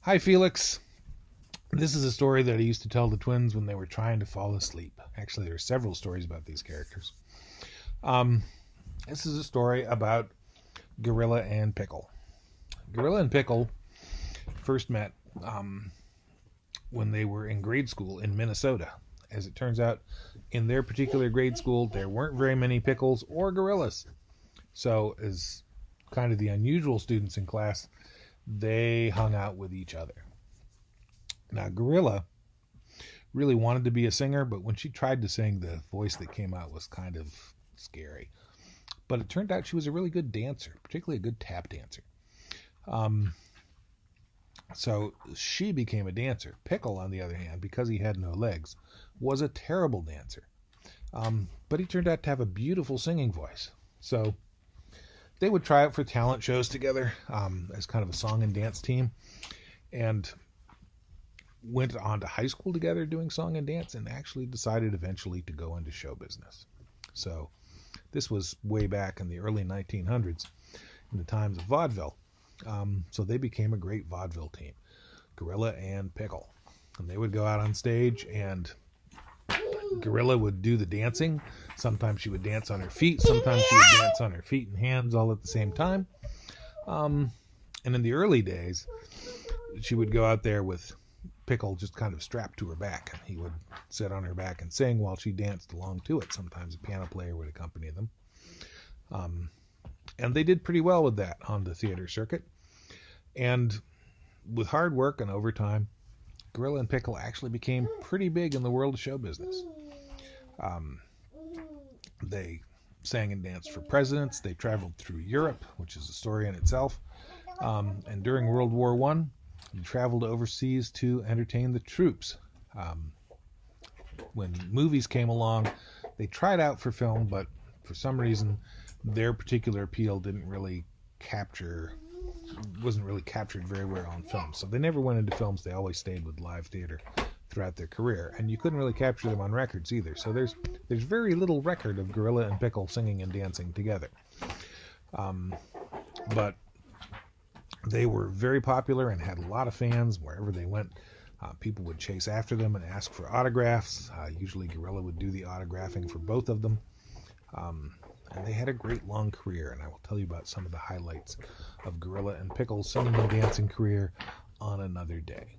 Hi, Felix. This is a story that I used to tell the twins when they were trying to fall asleep. Actually, there are several stories about these characters. Um, this is a story about Gorilla and Pickle. Gorilla and Pickle first met when they were in grade school in Minnesota. As it turns out, in their particular grade school, there weren't very many pickles or gorillas. So, as kind of the unusual students in class, they hung out with each other. Now, Gorilla really wanted to be a singer, but when she tried to sing, the voice that came out was kind of scary. But it turned out she was a really good dancer, particularly a good tap dancer. So she became a dancer. Pickle, on the other hand, because he had no legs, was a terrible dancer. But he turned out to have a beautiful singing voice. So they would try out for talent shows together as kind of a song and dance team. And went on to high school together doing song and dance, and actually decided eventually to go into show business. So this was way back in the early 1900s, in the times of vaudeville. So they became a great vaudeville team, Gorilla and Pickle. And they would go out on stage, and Gorilla would do the dancing. Sometimes she would dance on her feet. Sometimes she would dance on her feet and hands all at the same time. And in the early days, she would go out there with Pickle just kind of strapped to her back, and he would sit on her back and sing while she danced along to it. Sometimes a piano player would accompany them. And they did pretty well with that on the theater circuit. And with hard work and overtime, Gorilla and Pickle actually became pretty big in the world of show business. They sang and danced for presidents. They traveled through Europe, which is a story in itself. And during World War I, they traveled overseas to entertain the troops. When movies came along, they tried out for film, but for some reason, their particular appeal wasn't really captured very well on film. So they never went into films. They always stayed with live theater throughout their career, and you couldn't really capture them on records either. So there's very little record of Gorilla and Pickle singing and dancing together. But they were very popular and had a lot of fans wherever they went. People would chase after them and ask for autographs. Usually Gorilla would do the autographing for both of them. And they had a great long career, and I will tell you about some of the highlights of Gorilla and Pickle's singing and dancing career on another day.